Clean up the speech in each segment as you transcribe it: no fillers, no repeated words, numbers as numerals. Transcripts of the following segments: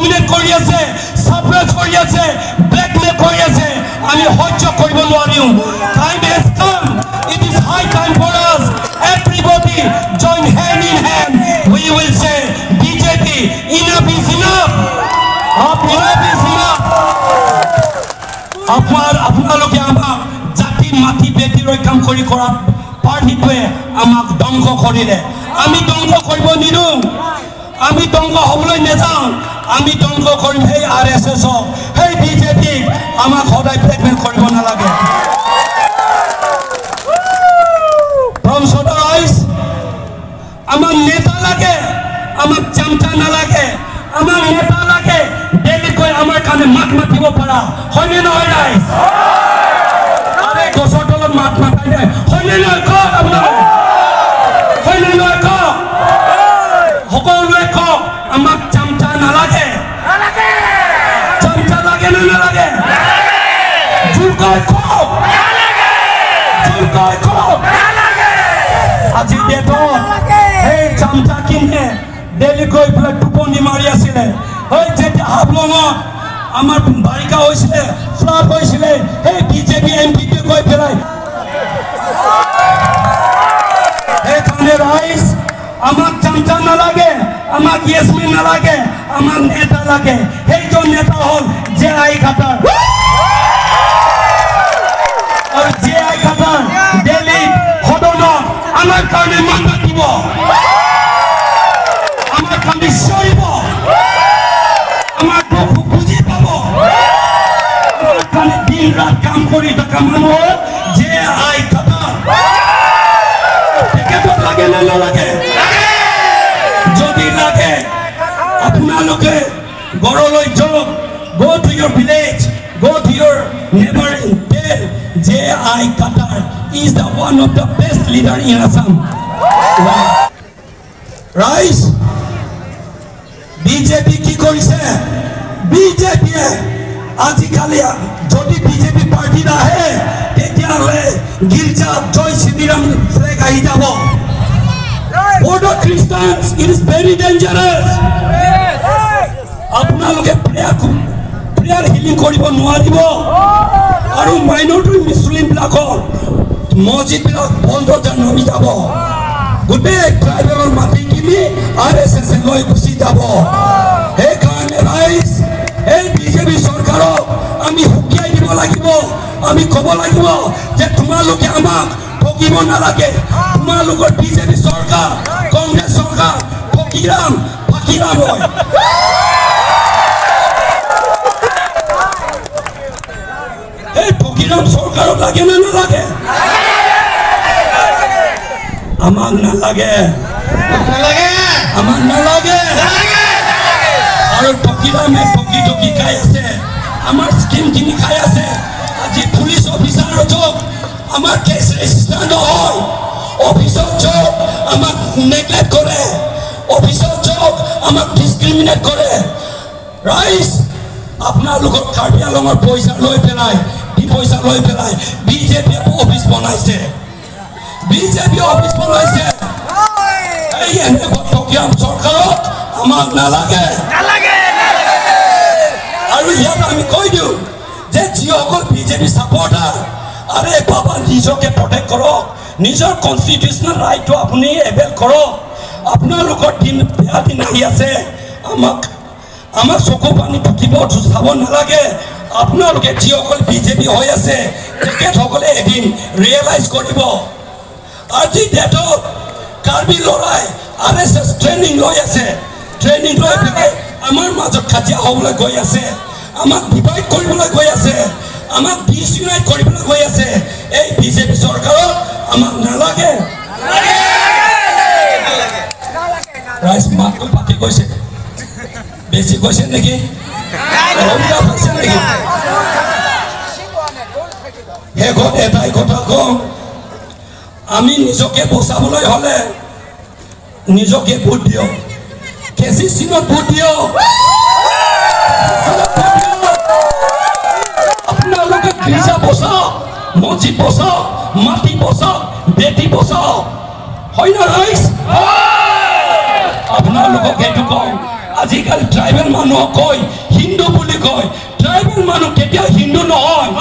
Dominate কৰি আছে, সাপ্ৰেছ কৰি আছে, ব্লেকমেল কৰি আছে। আমি সহ্য কৰিব নোৱাৰিম। Time has come. It is high time for us. Everybody join hand in hand. We will say BJP, enough is enough. Enough is enough. আপোনালোকে আমাক জাতি মাটি বেটি ৰক্ষা কৰি কৰা পাৰ্টিটোৱে আমাক ধ্বংস কৰিলে। আমি ধ্বংস কৰিব নিদিওঁ। আমি ধ্বংস হ'বলৈ নেযাওঁ। আমি ধ্বংস কৰিম সেই RSS সেই BJPক। আমাক সদায় ব্লেকমেল কৰিব নালাগে। From Sodarais, আমাক নেতা লাগে, আমাক চামচা নালাগে। আমাক নেতা লাগে দিল্লীত গৈ আমাৰ কাৰণে মাত মাতিব পৰা। হয়নে নহয় ৰাইজ? আৰে গছৰ তলত মাত মাতাই নাই। হয়নে নহয় কওক আপোনালোকে? হয়নে নহয় কওক? সকলোৱে কওক আমাক চামচা নালাগে। চামচা লাগে নে নালাগে? জোৰকৈ কওক। জোৰকৈ কওক। আজি ডেটত সেই চামচা কিনে দিল্লী গৈ পেলাই টোপনি মাৰি আছিলে। সেই যেতিয়া হাবলঙত আমাৰ বাৰিষা হৈছিলে, ফ্লাড হৈছিলে, সেই BJP MPকে গৈ পেলাই সেইকাৰণে ৰাইজ আমাক চামচা নালাগে, আমাক ইয়েছমেন নালাগে, আমাক নেতা লাগে। সেইজন নেতা হ'ল JI খাটাৰ। আৰু JI খাটাৰ দিল্লীত সদনত আমাৰ কাৰণে মাত মাতিব, আমাৰ কাৰণে চিঞৰিব, আমাৰ দুখ বুজি পাব। আমাৰ কাৰণে দিন ৰাত কাম কৰি থকা মানুহ JI খাটাৰ। তেখেতক লাগে নে নালাগে? যদি লাগে আপোনালোকে ঘৰলৈ যাওক। Go to your village, go to your neighboring, tell JI Qatar is the one of the best leader in Assam. Right? BJP কি কৰিছে? BJP আজিকালি যদি BJP পাৰ্টি আহে তেতিয়াহ'লে গিৰ্জাত জয় শ্ৰীৰাম ফ্লেগ আহি যাব। For the Christians, it is very dangerous. আপোনালোকে prayer healing কৰিব নোৱাৰিব। আৰু মাইনৰিটি মুছলিমবিলাকৰ মছজিদবিলাক বন্ধ নামি যাব। গোটেই ট্ৰাইবেলৰ মাটি কিনি RSS লৈ গুচি যাব। সেইকাৰণে ৰাইজ এই BJP চৰকাৰক আমি হুকিয়াই দিব লাগিব। আমি ক'ব লাগিব যে তোমালোকে আমাক ঠগিব নালাগে। তোমালোকৰ BJP চৰকাৰ, কংগ্ৰেছ চৰকাৰ ফকিৰাম ফাকিৰাম হয়। এই ফকিৰাম চৰকাৰক লাগে নে নালাগে? আমাক নালাগে, আমাক নালাগে। আৰু ফকিৰামে ঠগি ঠগি খাই আছে, আমাৰ স্কিমখিনি খাই আছে। আজি পুলিচ অফিচাৰৰ যোগ আমাৰ কেছ ৰেজিষ্টাৰ নহয়। অফিচত যোগ আমাক নেগলেক্ট কৰে, অফিচত যোগ আমাক ডিছক্ৰিমিনেট কৰে। ৰাইজ আপোনালোকৰ কাৰ্বি আংলঙৰ পইচা লৈ পেলাই পইচা লৈ পেলাই BJP অফিচ বনাইছে। BJP অফিচ বনাইছে। এই এনেকুৱা ঠগিয়াম চৰকাৰক আমাক নালাগে। আৰু ইয়াত আমি কৈ দিওঁ যে যিসকল BJP ছাপৰ্টাৰ, আৰে বাবা নিজকে প্ৰটেক্ট কৰক। নিজৰ কনষ্টিটিউচনেল ৰাইটটো আপুনি এভেইল কৰক। আপোনালোকৰ দিন বেয়া দিন আহি আছে। আমাক চকু পানী টুকিব চাব নালাগে। আপোনালোকে যিসকল BJP হৈ আছে তেখেতসকলে এদিন ৰিয়েলাইজ কৰিব। আজি ডেটত কাৰ্বি ল'ৰাই RSS ট্ৰেইনিং লৈ আছে। ট্ৰেইনিং লৈ পেলাই আমাৰ মাজত কাজিয়া হ'বলৈ গৈ আছে, আমাক ডিভাইড কৰিবলৈ গৈ আছে, আমাক ডিসইউনাইট কৰিবলৈ গৈ আছে। এই BJP চৰকাৰক আমাক নালাগে। ৰাইজ মাতটো পাতি গৈছে, বেছি কৈছে নেকি? শেষত এটাই কথা কওঁ, আমি নিজকে বচাবলৈ হ'লে নিজকে ভোট দিয়ক। কেচি চিনত ভোট দিয়ক। আপোনালোকে গীৰ্জা বচাওক, মছজিদ বচাওক, মাটি বচাওক, বেটি বচাওক। হয় না ৰাইজ? আপোনালোকক এইটো কওঁ, আজিকালি ট্ৰাইবেল মানুহক কয় হিন্দু বুলি কয় ট্ৰাইবেল মানুহ কেতিয়াও হিন্দু নহয়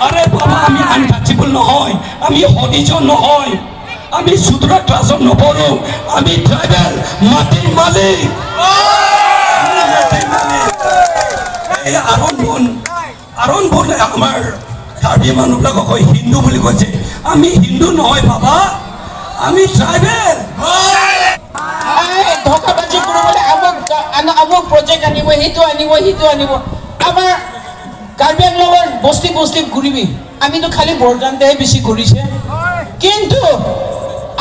আৰে বাবা আমি আনটাচেবল নহয় আমি হৰিজন নহয় আমি সুদ্ৰা ক্লাছত নপঢ়ো আমি ট্ৰাইবেল মাটিৰ মালিক এই আৰণ বোন আমাৰ কাৰ্বি মানুহবিলাকক কয় হিন্দু বুলি কৈছে আমি হিন্দু নহয় বাবা আমি ট্ৰাইবেল ধোকাবাজি কৰিবলৈ আমুক প্ৰজেক্ট আনিব সেইটো আনিব আমাৰ কাৰ্বি আংলঙৰ বস্তি ঘূৰিবি আমিতো খালি বৰগানতেহে বেছি ঘূৰিছে কিন্তু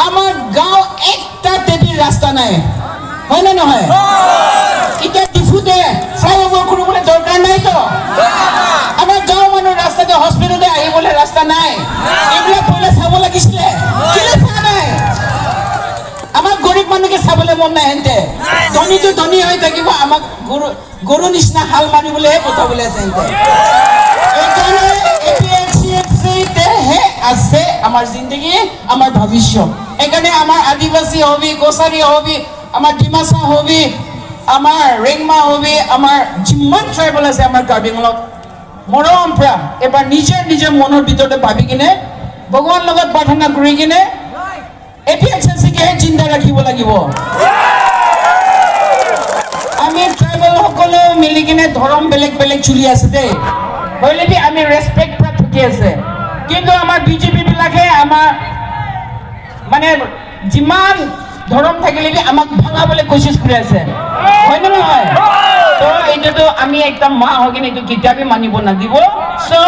আমাৰ গাঁও একটা দেৱীৰ ৰাস্তা নাই হয় নে নহয় এতিয়া ডিফুতে ফ্লাইঅভাৰ কৰিবলৈ দৰকাৰ নাইতো আমাৰ গাঁও মানুহৰ ৰাস্তাতে হস্পিটেলতে আহিবলৈ ৰাস্তা নাই এইবিলাক পहिले চাব লাগিছিলে কেলে চোৱা নাই আমাক গৰীব মানুহকে চাবলৈ মন নাই হেনতে ধনীটো ধনী হৈ থাকিব আমাক গৰু নিচিনা হাল মাৰিবলৈহে পঠাবলৈ আছে হেনতে এইকাৰণে এপিএলচিতেহে আছে আমাৰ জিন্দগী আমাৰ ভৱিষ্যত এইকাৰণে আমাৰ আদিবাসী হবি কছাৰী হবি আমাৰ ডিমাচা হবি আমাৰ ৰেংমা হবি আমাৰ যিমান ট্ৰাইবেল আছে আমাৰ কাৰ্বি আংলঙত মৰম প্ৰেম এবাৰ নিজে মনৰ ভিতৰতে ভাবি কিনে ভগৱানৰ লগত প্ৰাৰ্থনা কৰি কিনে এপিএলচিকেহে জিন্দা ৰাখিব লাগিব আমি ট্ৰাইবেল সকলো মিলি কিনে ধৰ্ম বেলেগ চলি আছে দেই হইলেবি আমি ৰেসপেক্ট পৰা থকি আছে কিন্তু আমাৰ বিজেপি বিলাকে আমাৰ মানে যিমান ধৰ্ম থাকিলেবি আমাক ভাঙাবলৈ কোশিশ কৰি আছে হয় না নহয় তো এইটো আমি একদম মা হৈ কিনে এইটো কিতাপে মানিব নাদিব সো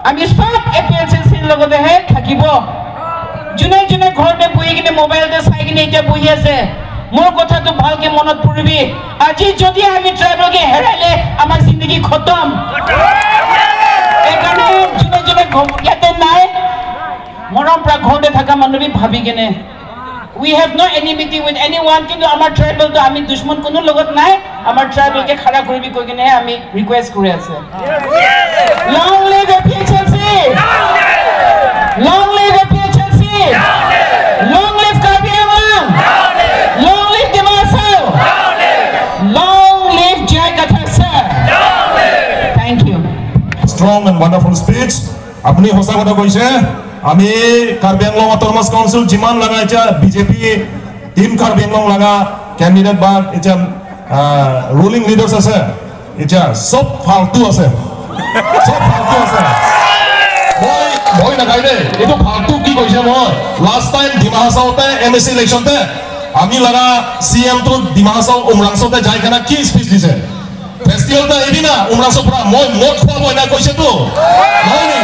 আমি সব এপিএলচিৰ লগতেহে থাকিব যোনে ঘৰতে বহি কিনে মোবাইলতে চাই কিনে এতিয়া বহি আছে মোৰ কথাটো ভালকে মনত পৰিবি আজি যদি আমি ট্ৰাইবেলকে হেৰাইলে আমাৰ জিন্দগী খতম এইকাৰণে যোনে ইয়াতে নাই মৰম পৰা ঘৰতে থকা মানুহবি ভাবি কিনে we have no enmity with anyone কিন্তু আমাৰ ট্ৰাইবেলটো আমি দুশ্মন কোনো লগত নাই আমাৰ ট্ৰাইবেলকে খাৰা কৰিবি কৈ কিনে আমি ৰিকুৱেষ্ট কৰি আছে long live APHLC long live APHLC long live Karbi Anglong long live Dimasa long live Jai Kathak sir thank you strong and wonderful speech apni hosa kotha koise আমি কাৰ্বি আংলং অটোনমাস কাউন্সিল যিমান লাগা এটা BJP team Karbi Anglong লাগা candidate বা এটা ruling leaders আছে এটা সব ফালতু আছে মই নাগাই দে এটো ফালতু কি কইছে মই লাস্ট টাইম ডিমা হাসাওতে এমএসসি ইলেকশনতে আমি লাগা সিএম তো ডিমা হাসাও উমৰাংছতে যাই কেনা কি স্পিচ দিছে ফেস্টিভেলটা এদিনা উমৰাংছৰ পৰা মই মত খোৱাব না কৈছে তো নহয় নি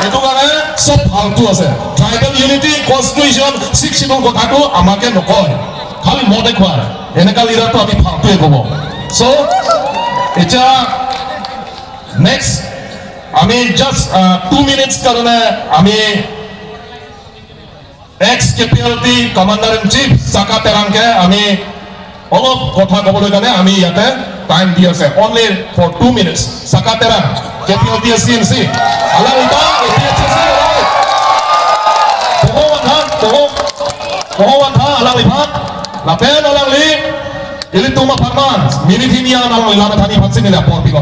এটো কাৰণে সব ফালতু আছে ট্ৰাইবেল ইউনিটি কনস্টিটিউশন শিক্ষিতৰ কথাটো আমাকে নকয় খালি মতে খোৱা এনেকা লিডাৰটো আমি ফালতুৱে ক'ব সো এটা নেক্সট আমি জাস্ট 2 মিনিটস কাৰণে আমি ex KPLT commander in chief Saka তেৰাংকে আমি অলপ কথা ক'বলৈ কাৰণে আমি ইয়াতে টাইম দি আছে only for 2 minutes Saka Terang KPLT CMC আলা উল্টা এপিএচসি Pohon alang lipat, lapen alang li, ili tuma parman, militinia alang ilana thani vaksin ini apor piko.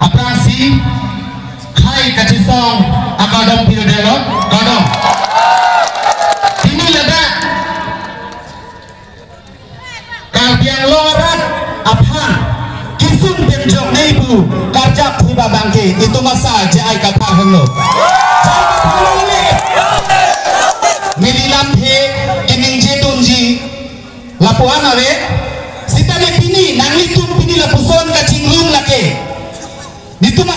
Aprasi, khai kachisong akadam pilodelo, kadam. Ini lada, Karbi Anglong aphan, kisum benjong neibu, karjak tiba bangke, itu masa jai kata henno. Mililam he keninje tunji lapuan awe sita le pini nangli tun pini lapuson ka cinglung lake dituma